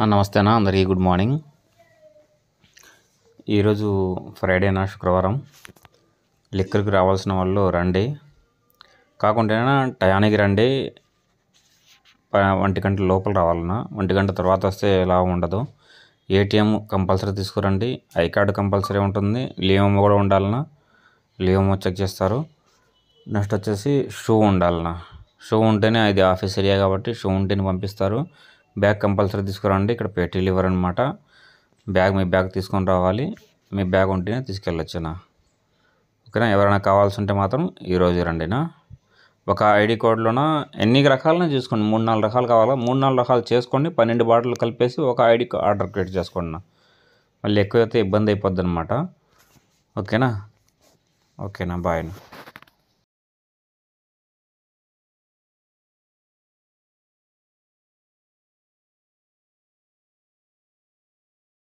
నమస్తే అన్న, అందరికీ గుడ్ మార్నింగ్. ఈరోజు ఫ్రైడేనా, శుక్రవారం. లిక్కర్కి రావాల్సిన వాళ్ళు రండి, కాకుండా టయానికి రండి. 1 గంట లోపల రావాలన్నా, 1 గంట తర్వాత వస్తే లాభం ఉండదు. ఏటీఎం కంపల్సరీ తీసుకురండి, ఐ కార్డు కంపల్సరీ ఉంటుంది, లీవమో కూడా ఉండాలన్నా, లీవమో చెక్ చేస్తారు. నెక్స్ట్ వచ్చేసి షూ ఉండాలన్నా, షూ ఉంటేనే అది ఆఫీస్ ఏరియా కాబట్టి షూ ఉంటేనే పంపిస్తారు. బ్యాగ్ కంపల్సరీ తీసుకురండి, ఇక్కడ పేటీ లివర్ అనమాట. మీ బ్యాగ్ తీసుకొని రావాలి, మీ బ్యాగ్ ఉంటేనే తీసుకెళ్ళొచ్చునా. ఓకేనా. ఎవరైనా కావాల్సి ఉంటే మాత్రం ఈరోజు రండినా. ఒక ఐడి కార్డులోన ఎన్ని రకాలనే చూసుకోండి, 3-4 రకాలు కావాలా, 3-4 రకాలు చేసుకోండి. 12 బాటిల్ కలిపేసి ఒక ఐడి ఆర్డర్ క్రియేట్ చేసుకోండి. మళ్ళీ ఎక్కువైతే ఇబ్బంది అయిపోద్ది అనమాట. ఓకేనా. బాయ్.